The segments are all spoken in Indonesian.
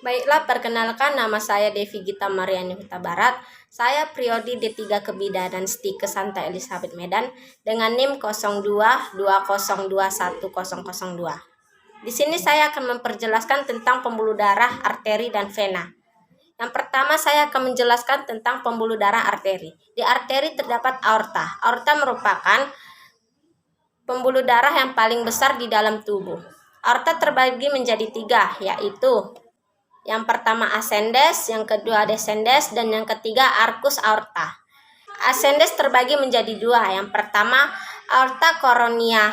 Baiklah, perkenalkan nama saya Devi Gita Mariani Huta Barat. Saya priodi D3 Kebidanan Stike Santa Elizabeth Medan dengan NIM 0220210002. Di sini saya akan memperjelaskan tentang pembuluh darah, arteri, dan vena. Yang pertama saya akan menjelaskan tentang pembuluh darah arteri. Di arteri terdapat aorta. Aorta merupakan pembuluh darah yang paling besar di dalam tubuh. Aorta terbagi menjadi 3, yaitu yang pertama ascendens, yang kedua descendens, dan yang ketiga arcus aorta. Ascendens terbagi menjadi 2. Yang pertama aorta coronia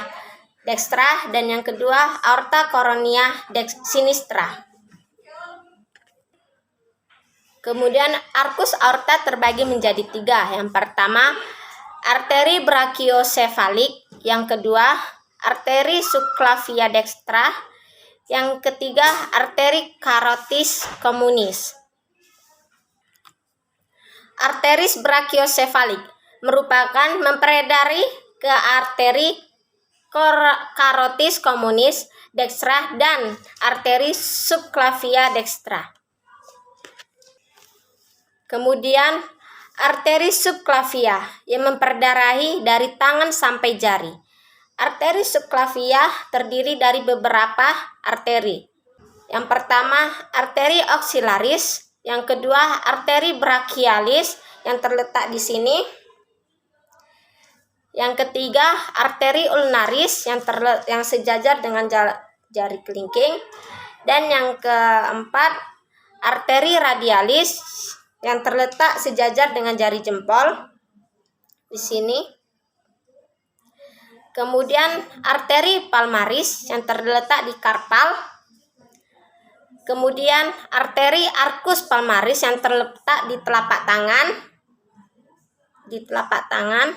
dextra dan yang kedua aorta coronia sinistra. Kemudian arcus aorta terbagi menjadi 3. Yang pertama arteri brachiocefalik, yang kedua arteri subclavia dextra, yang ketiga arteri carotis communis. Arteris brachiocefalik merupakan mempredari ke arteri carotis communis dextra dan arteri subclavia dextra. Kemudian arteri subclavia yang memperdarahi dari tangan sampai jari. Arteri subclavia terdiri dari beberapa arteri. Yang pertama arteri axillaris, yang kedua arteri brachialis yang terletak di sini. Yang ketiga arteri ulnaris yang sejajar dengan jari kelingking, dan yang keempat arteri radialis yang terletak sejajar dengan jari jempol di sini. Kemudian arteri palmaris yang terletak di karpal. Kemudian arteri arcus palmaris yang terletak di telapak tangan.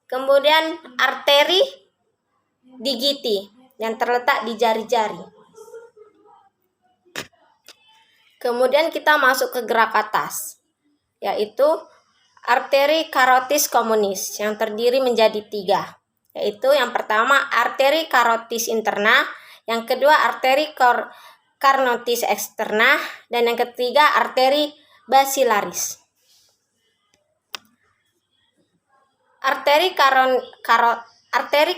Kemudian arteri digiti yang terletak di jari-jari. Kemudian kita masuk ke gerak atas, yaitu arteri carotis communis yang terdiri menjadi 3. Yaitu yang pertama arteri carotis interna, yang kedua arteri carnotis externa, dan yang ketiga arteri basilaris. Arteri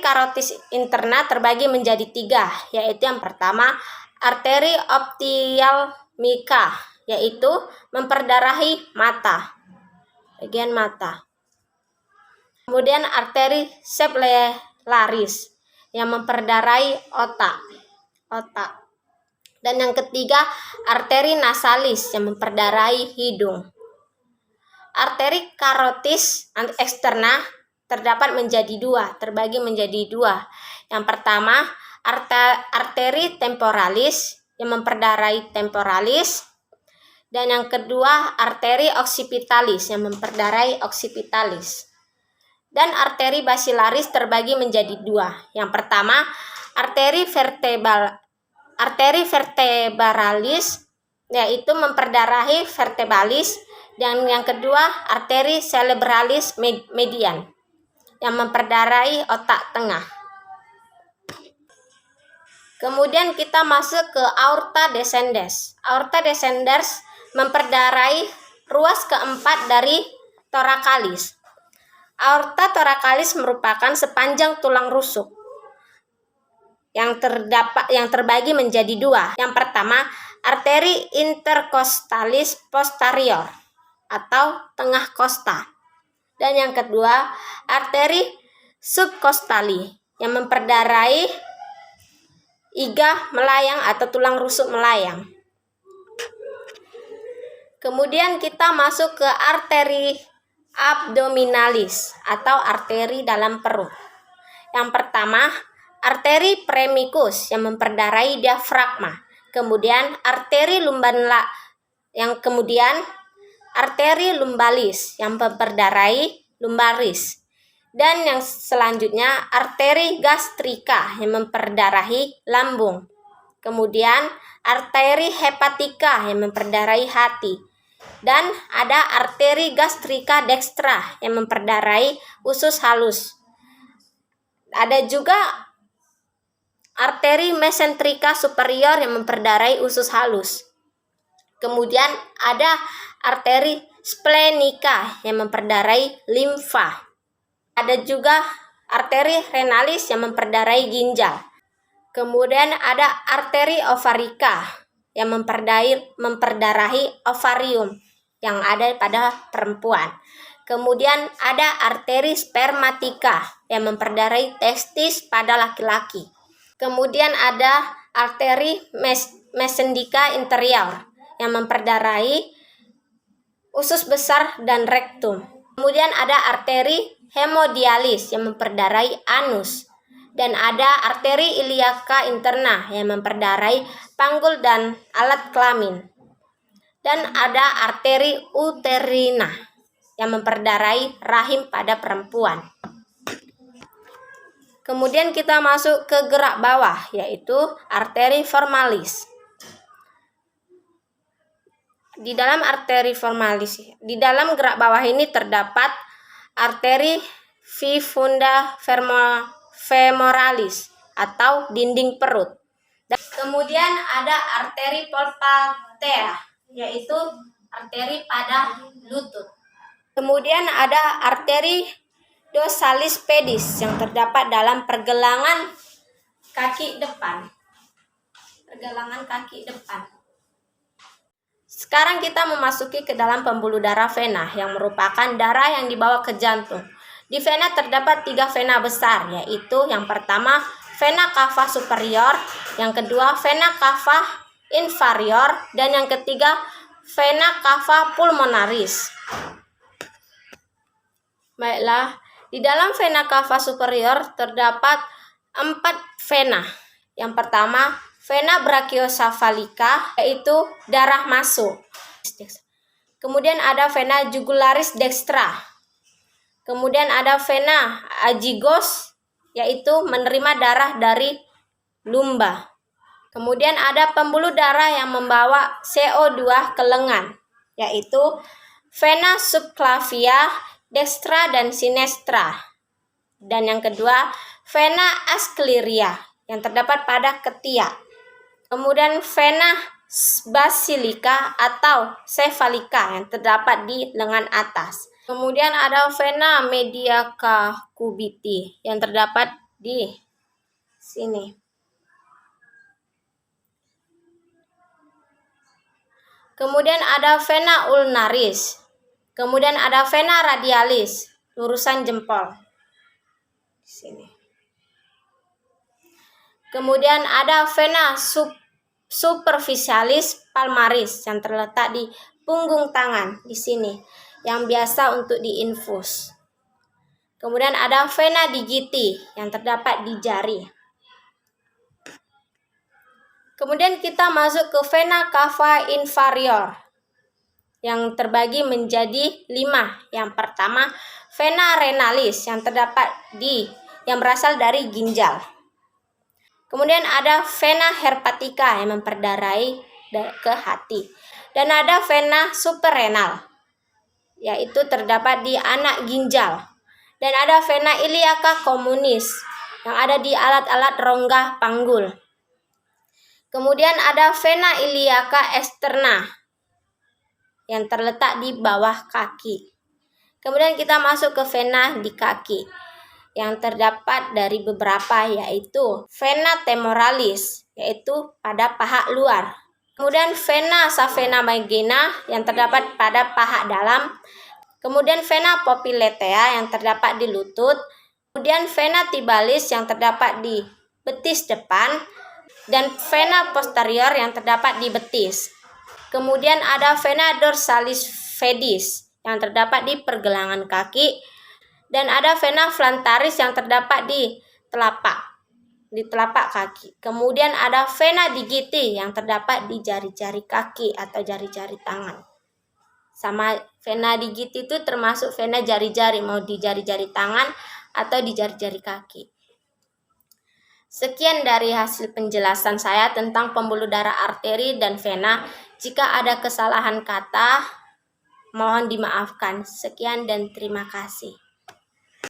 carotis interna terbagi menjadi 3, yaitu yang pertama arteri ophthalmica, yaitu memperdarahi mata, bagian mata. Kemudian arteri cephalaris yang memperdarahi otak. Dan yang ketiga arteri nasalis yang memperdarahi hidung. Arteri carotis externa terbagi menjadi 2. Yang pertama arteri temporalis yang memperdarahi temporalis, dan yang kedua arteri occipitalis yang memperdarahi occipitalis. Dan arteri basilaris terbagi menjadi 2. Yang pertama arteri vertebralis yaitu memperdarahi vertebralis, dan yang kedua arteri cerebralis median yang memperdarahi otak tengah. Kemudian kita masuk ke aorta descendens. Aorta descendens memperdarahi ruas keempat dari thoracalis. Aorta thoracalis merupakan sepanjang tulang rusuk yang terbagi menjadi 2. Yang pertama arteri intercostalis posterior atau tengah kosta, dan yang kedua arteri subcostali yang memperdarahi iga melayang atau tulang rusuk melayang. Kemudian kita masuk ke arteri abdominalis atau arteri dalam perut. Yang pertama arteri premicus yang memperdarahi diafragma. Kemudian arteri lumbalis yang memperdarahi lumbaris. Dan yang selanjutnya arteri gastrika yang memperdarahi lambung. Kemudian arteri hepatika yang memperdarahi hati. Dan ada arteri gastrika dextra yang memperdarahi usus halus. Ada juga arteri mesenterika superior yang memperdarai usus halus. Kemudian ada arteri splenika yang memperdarai limfa. Ada juga arteri renalis yang memperdarai ginjal. Kemudian ada arteri ovarika yang memperdarahi ovarium yang ada pada perempuan. Kemudian ada arteri spermatika yang memperdarahi testis pada laki-laki. Kemudian ada arteri mesendika interior yang memperdarahi usus besar dan rektum. Kemudian ada arteri hemodialis yang memperdarahi anus. Dan ada arteri iliaca interna yang memperdarahi panggul dan alat kelamin. Dan ada arteri uterina yang memperdarahi rahim pada perempuan. Kemudian kita masuk ke gerak bawah, yaitu arteri formalis. Di dalam arteri formalis, di dalam gerak bawah ini terdapat arteri fifunda femoralis atau dinding perut. Dan kemudian ada arteri polpatea, yaitu arteri pada lutut. Kemudian ada arteri dorsalis pedis yang terdapat dalam pergelangan kaki depan. Sekarang kita memasuki ke dalam pembuluh darah vena yang merupakan darah yang dibawa ke jantung. Di vena terdapat 3 vena besar, yaitu yang pertama vena cava superior, yang kedua vena cava inferior, dan yang ketiga vena cava pulmonaris. Baiklah, di dalam vena cava superior terdapat 4 vena. Yang pertama, vena brachiosephalika, yaitu darah masuk. Kemudian ada vena jugularis dextra. Kemudian ada vena azygos, yaitu menerima darah dari lumba. Kemudian ada pembuluh darah yang membawa CO2 ke lengan, yaitu vena subclavia, dextra dan sinistra. Dan yang kedua, vena ascleria yang terdapat pada ketiak. Kemudian vena basilica atau cephalika yang terdapat di lengan atas. Kemudian ada vena medica cubiti yang terdapat di sini. Kemudian ada vena ulnaris. Kemudian ada vena radialis, lurusan jempol. Di sini. Kemudian ada vena superficialis palmaris yang terletak di punggung tangan di sini, yang biasa untuk diinfus. Kemudian ada vena digiti yang terdapat di jari. Kemudian kita masuk ke vena cava inferior yang terbagi menjadi 5. Yang pertama, vena renalis yang terdapat yang berasal dari ginjal. Kemudian ada vena hepatica yang memperdarahi ke hati. Dan ada vena suprarenal, yaitu terdapat di anak ginjal. Dan ada vena iliaca communis yang ada di alat-alat rongga panggul. Kemudian ada vena iliaca externa yang terletak di bawah kaki. Kemudian kita masuk ke vena di kaki yang terdapat dari beberapa, yaitu vena femoralis, yaitu pada paha luar. Kemudian vena savena magna yang terdapat pada paha dalam. Kemudian vena popliteal yang terdapat di lutut. Kemudian vena tibialis yang terdapat di betis depan. Dan vena posterior yang terdapat di betis. Kemudian ada vena dorsalis pedis yang terdapat di pergelangan kaki. Dan ada vena plantaris yang terdapat di telapak kaki. Kemudian ada vena digiti yang terdapat di jari-jari kaki atau jari-jari tangan. Sama vena digiti itu termasuk vena jari-jari, mau di jari-jari tangan atau di jari-jari kaki. Sekian dari hasil penjelasan saya tentang pembuluh darah arteri dan vena. Jika ada kesalahan kata, mohon dimaafkan. Sekian dan terima kasih.